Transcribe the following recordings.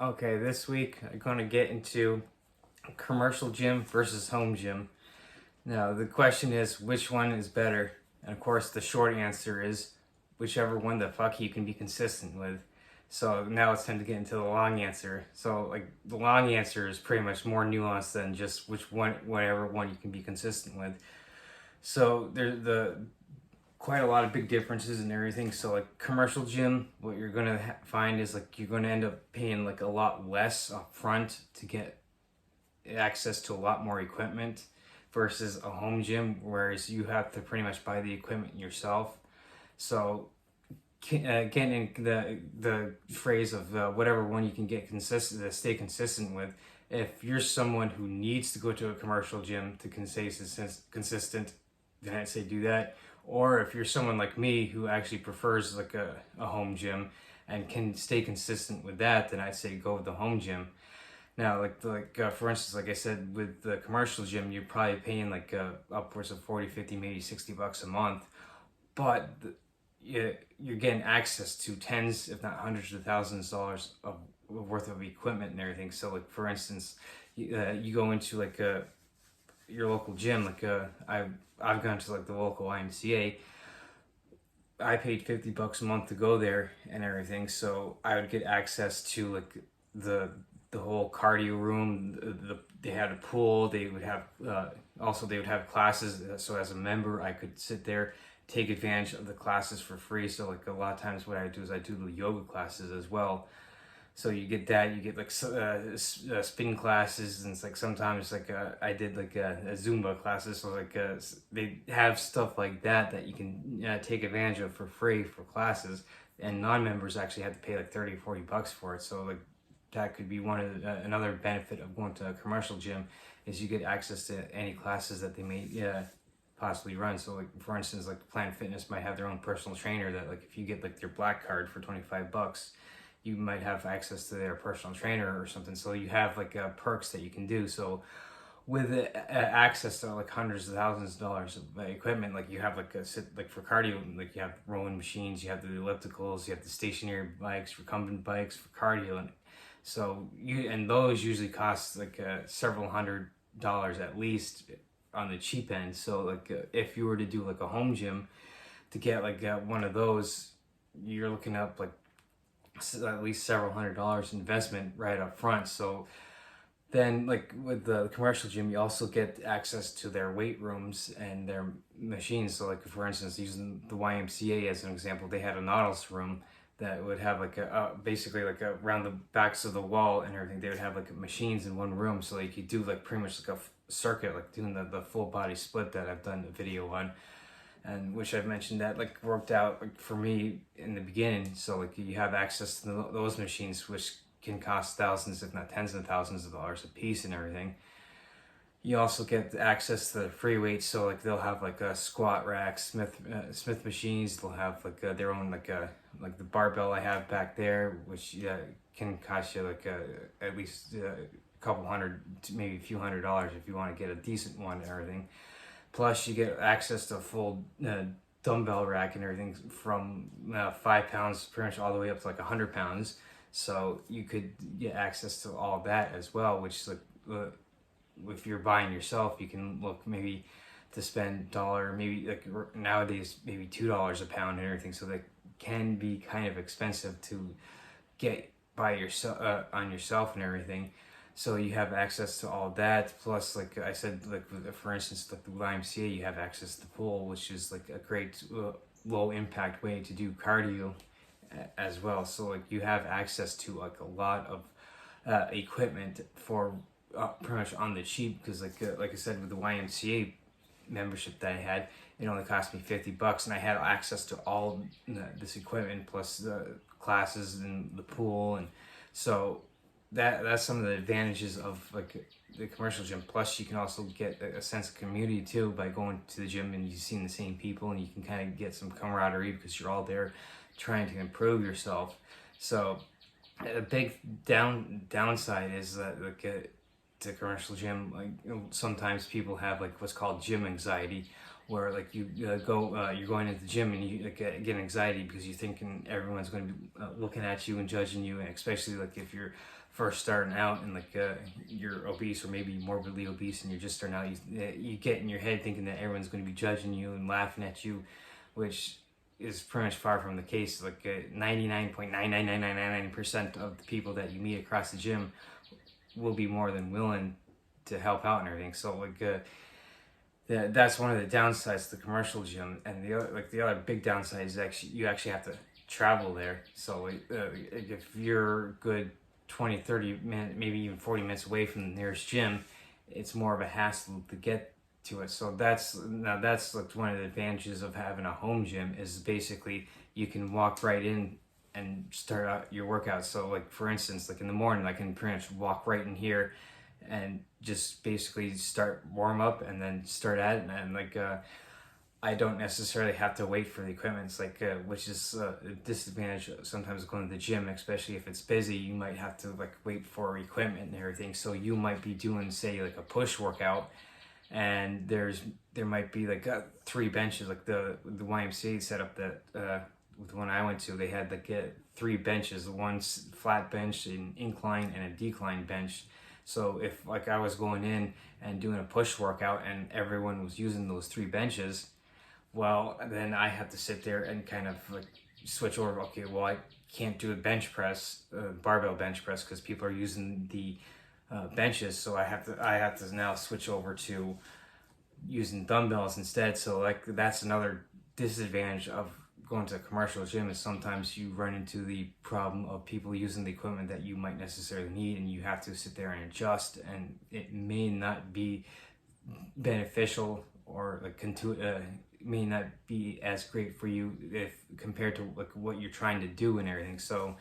Okay, this week I'm going to get into commercial gym versus home gym. Now, the question is which one is better? And of course, the short answer is whichever one the fuck you can be consistent with. So now it's time to get into the long answer. So, like, the long answer is pretty much more nuanced than just whatever one you can be consistent with. So, there's quite a lot of big differences and everything. So like commercial gym, what you're gonna find is like you're gonna end up paying like a lot less up front to get access to a lot more equipment versus a home gym, whereas you have to pretty much buy the equipment yourself. So again, in the phrase of whatever one you can get consistent, stay consistent with. If you're someone who needs to go to a commercial gym to stay consistent, then I'd say do that. Or if you're someone like me who actually prefers like a home gym and can stay consistent with that, then I'd say go with the home gym. Now, for instance, like I said, with the commercial gym, you're probably paying like upwards of 40, 50, maybe $60 a month. But you're getting access to tens, if not hundreds of thousands of dollars of worth of equipment and everything. So like, for instance, you go into like your local gym, like I've gone to like the local YMCA. I paid $50 a month to go there and everything, so I would get access to like the whole cardio room. They had a pool. They would have also they would have classes. So as a member, I could sit there, take advantage of the classes for free. So like a lot of times, what I do is I do the yoga classes as well. So you get that, you get like spin classes, and it's like sometimes like I did like a Zumba classes, so like they have stuff like that you can take advantage of for free for classes, and non-members actually have to pay like 30 or 40 bucks for it. So like that could be one of another benefit of going to a commercial gym is you get access to any classes that they may possibly run. So like for instance, like Planet Fitness might have their own personal trainer that like if you get like your black card for 25 bucks, you might have access to their personal trainer or something. So you have like perks that you can do. So with access to like hundreds of thousands of dollars of equipment, like you have like like for cardio, like you have rowing machines, you have the ellipticals, you have the stationary bikes, recumbent bikes for cardio, and so those usually cost like several $100s at least on the cheap end. So like if you were to do like a home gym to get like one of those, you're looking up like at least several $100s investment right up front. So then like with the commercial gym, you also get access to their weight rooms and their machines. So like for instance, using the YMCA as an example, they had a Nautilus room that would have like basically like around the backs of the wall and everything, they would have like machines in one room, so you could do like pretty much like a circuit, like doing the full body split that I've done a video on, and which I've mentioned that like worked out like for me in the beginning. So like you have access to those machines, which can cost thousands, if not tens of thousands of dollars a piece and everything. You also get access to the free weights. So like they'll have like a squat rack, Smith machines. They'll have like their own like the barbell I have back there, which can cost you like at least a couple hundred, maybe a few $100s if you want to get a decent one and everything. Plus, you get access to a full dumbbell rack and everything from 5 pounds pretty much all the way up to like 100 pounds. So you could get access to all that as well, which is like if you're buying yourself, you can look maybe to spend $1, maybe like nowadays maybe $2 a pound and everything. So that can be kind of expensive to get by yourself on yourself and everything. So you have access to all that. Plus, like I said, like for instance, like the YMCA, you have access to the pool, which is like a great low impact way to do cardio as well. So like you have access to like a lot of equipment for pretty much on the cheap, because like I said, with the YMCA membership that I had, it only cost me $50, and I had access to all this equipment plus the classes and the pool, and so that's some of the advantages of like the commercial gym. Plus, you can also get a sense of community too by going to the gym and you've seen the same people, and you can kind of get some camaraderie because you're all there trying to improve yourself. So a big downside is that like the commercial gym, like sometimes people have like what's called gym anxiety, where like you're going into the gym and you like, get anxiety because you're thinking everyone's going to be looking at you and judging you, and especially like if you're first starting out and like you're obese or maybe morbidly obese and you're just starting out, you get in your head thinking that everyone's going to be judging you and laughing at you, which is pretty much far from the case. Like 99.99999% of the people that you meet across the gym will be more than willing to help out and everything. So like that's one of the downsides to the commercial gym. And the other big downside is actually you actually have to travel there. So if you're good 20, 30 minutes, maybe even 40 minutes away from the nearest gym, it's more of a hassle to get to it. So that's like one of the advantages of having a home gym is basically you can walk right in and start out your workout. So like for instance, like in the morning, I can pretty much walk right in here and just basically start warm up and then start at it. And like I don't necessarily have to wait for the equipment. It's like which is a disadvantage sometimes going to the gym, especially if it's busy. You might have to like wait for equipment and everything. So you might be doing say like a push workout, and there might be like 3 benches. Like the YMCA set up that with the one I went to, they had like 3 benches, one flat bench, an incline, and a decline bench. So if like I was going in and doing a push workout and everyone was using those 3 benches, well, then I have to sit there and kind of like switch over. Okay, well, I can't do a bench press, barbell bench press, because people are using the benches. So I have to now switch over to using dumbbells instead. So like that's another disadvantage of going to a commercial gym, is sometimes you run into the problem of people using the equipment that you might necessarily need, and you have to sit there and adjust, and it may not be beneficial or like may not be as great for you if compared to like what you're trying to do and everything. So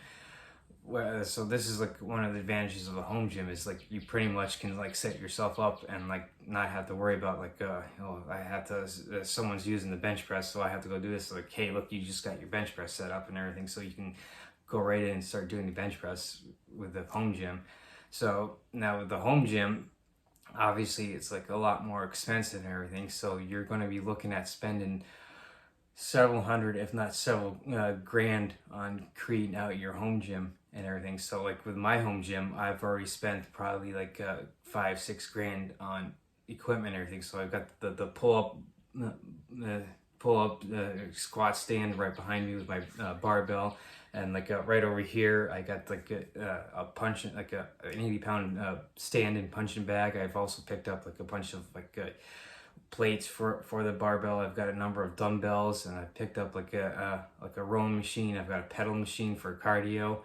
this is like one of the advantages of a home gym, is like you pretty much can like set yourself up and like not have to worry about like I have to someone's using the bench press, so I have to go do this. So, like, hey, look, you just got your bench press set up and everything, so you can go right in and start doing the bench press with the home gym. So now with the home gym, obviously it's like a lot more expensive and everything, so you're going to be looking at spending several hundred, if not several grand on creating out your home gym and everything. So like with my home gym, I've already spent probably like 5-6 grand on equipment and everything. So I've got the pull up squat stand right behind me with my barbell, and like right over here I got like a punch, like an 80-pound stand and punching bag. I've also picked up like a bunch of like plates for the barbell. I've got a number of dumbbells, and I picked up like a rowing machine. I've got a pedal machine for cardio.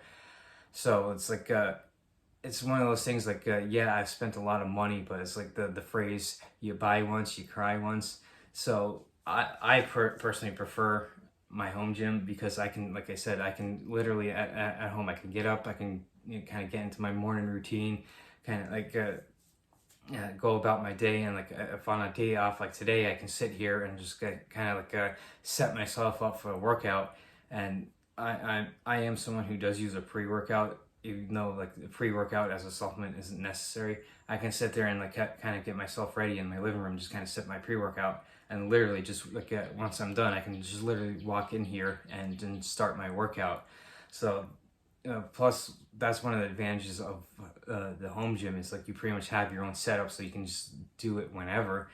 So it's like it's one of those things like yeah, I've spent a lot of money, but it's like the phrase, you buy once, you cry once. So I personally prefer my home gym, because I can, like I said, I can literally at home, I can get up, I can kind of get into my morning routine, kind of like go about my day. And like if on a day off like today, I can sit here and just kind of like set myself up for a workout. And I am someone who does use a pre-workout, even though like the pre-workout as a supplement isn't necessary. I can sit there and like kind of get myself ready in my living room, just kind of set my pre-workout, and literally just like once I'm done, I can just literally walk in here and start my workout. So plus that's one of the advantages of the home gym, is like you pretty much have your own setup, so you can just do it whenever.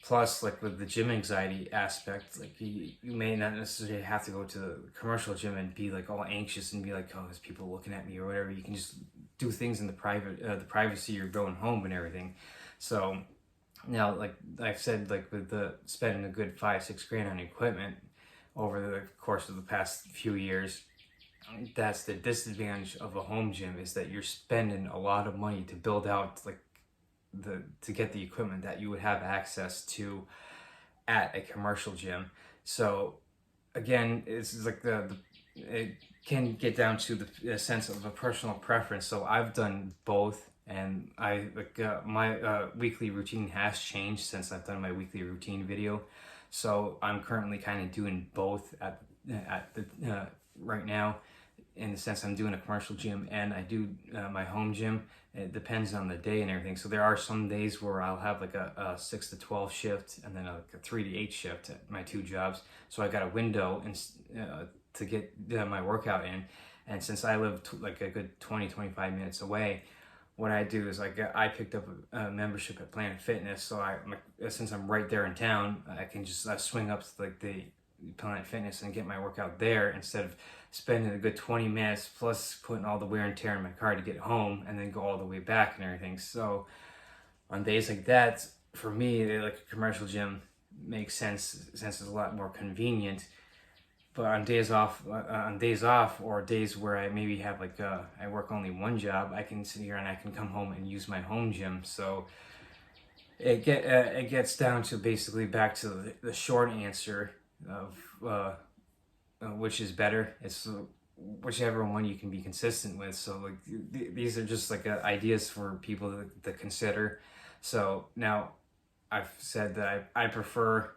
Plus, like with the gym anxiety aspect, like you may not necessarily have to go to the commercial gym and be like all anxious and be like, oh, there's people looking at me or whatever. You can just do things in the privacy of your own home and everything. So now, like I've said, like with the spending a good 5-6 grand on equipment over the course of the past few years, that's the disadvantage of a home gym, is that you're spending a lot of money to build out like to get the equipment that you would have access to at a commercial gym. So again, it's like it can get down to the sense of a personal preference. So I've done both, and I like my weekly routine has changed since I've done my weekly routine video. So I'm currently kind of doing both at the right now. in the sense I'm doing a commercial gym and I do my home gym. It depends on the day and everything. So there are some days where I'll have like a 6 to 12 shift and then like a 3 to 8 shift at my two jobs. So I got a window to get my workout in. And since I live like a good 20-25 minutes away, what I do is like I picked up a membership at Planet Fitness. So since I'm right there in town, I can just swing up to like the Planet Fitness and get my workout there instead of spending a good 20 minutes plus putting all the wear and tear in my car to get home and then go all the way back and everything. So on days like that, for me, like a commercial gym makes sense since it's a lot more convenient. But on days off, or days where I maybe have like I work only one job, I can sit here and I can come home and use my home gym. So it gets down to basically back to the short answer of which is better. It's whichever one you can be consistent with. So like these are just like ideas for people to consider. So now I've said that I prefer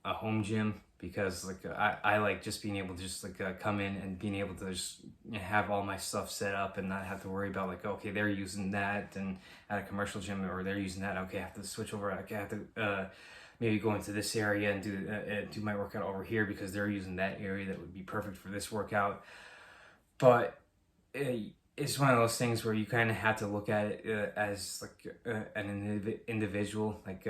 a home gym because like I like just being able to just like come in and being able to just have all my stuff set up and not have to worry about like, okay, they're using that and at a commercial gym, or they're using that, okay, I have to switch over, I have to maybe go into this area and do my workout over here because they're using that area that would be perfect for this workout. But it's one of those things where you kind of have to look at it as like an individual. Like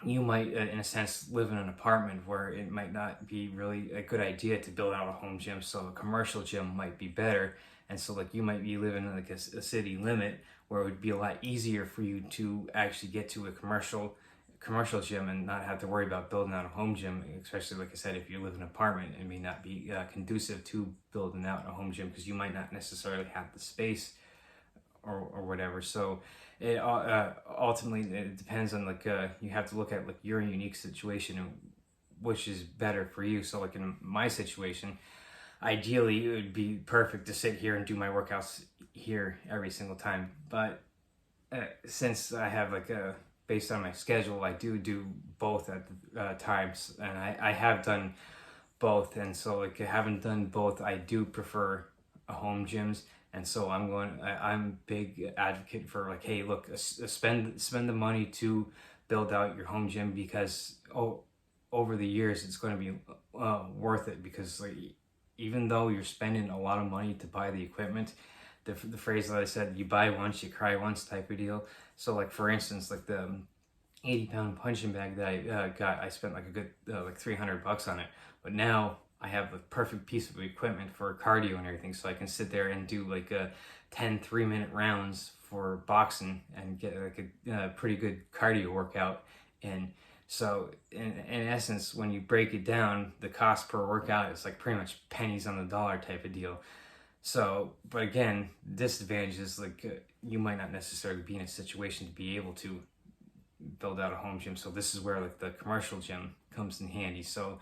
you might, in a sense, live in an apartment where it might not be really a good idea to build out a home gym. So a commercial gym might be better. And so like you might be living in like a city limit where it would be a lot easier for you to actually get to a commercial gym and not have to worry about building out a home gym, especially like I said, if you live in an apartment, it may not be conducive to building out a home gym because you might not necessarily have the space or whatever. So it ultimately it depends on like you have to look at like your unique situation and which is better for you. So like in my situation, ideally it would be perfect to sit here and do my workouts here every single time, but since I have like based on my schedule, I do both at times, and I have done both. And so like having done both, I do prefer home gyms. And so I'm big advocate for like, hey, look, spend the money to build out your home gym because over the years it's going to be worth it, because like even though you're spending a lot of money to buy the equipment, the phrase that I said, you buy once, you cry once type of deal. So like for instance, like the 80-pound punching bag that I got, I spent like a good like $300 on it. But now I have the perfect piece of equipment for cardio and everything, so I can sit there and do like 10 3-minute rounds for boxing and get like a pretty good cardio workout. And so in essence, when you break it down, the cost per workout is like pretty much pennies on the dollar type of deal. So, but again, disadvantage is like you might not necessarily be in a situation to be able to build out a home gym. So this is where like the commercial gym comes in handy. So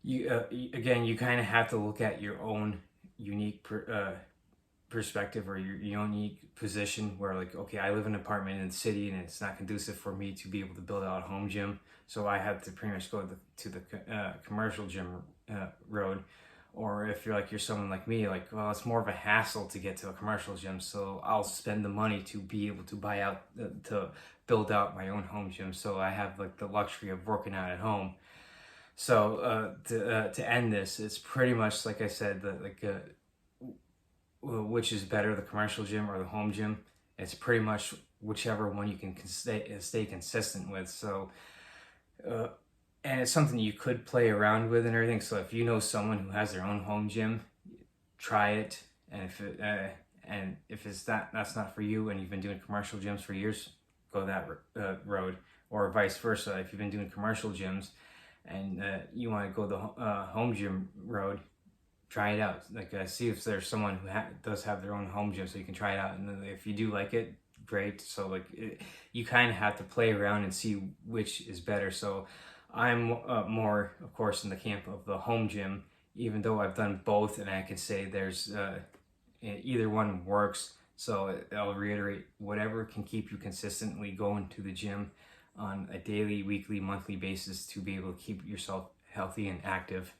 you again, you kind of have to look at your own unique perspective or your unique position where like, okay, I live in an apartment in the city and it's not conducive for me to be able to build out a home gym. So I have to pretty much go to the commercial gym road. Or if you're someone like me, like, well, it's more of a hassle to get to a commercial gym, so I'll spend the money to be able to buy out, to build out my own home gym, so I have like the luxury of working out at home. So to end this, it's pretty much like I said, that like which is better, the commercial gym or the home gym? It's pretty much whichever one you can stay consistent with. So. And it's something you could play around with and everything. So if you know someone who has their own home gym, try it. And if that's not for you, and you've been doing commercial gyms for years, go that road. Or vice versa, if you've been doing commercial gyms and you want to go the home gym road, try it out. Like see if there's someone who does have their own home gym, so you can try it out. And then if you do like it, great. So like you kind of have to play around and see which is better. So I'm more, of course, in the camp of the home gym, even though I've done both, and I can say there's either one works. So I'll reiterate, whatever can keep you consistently going to the gym on a daily, weekly, monthly basis to be able to keep yourself healthy and active.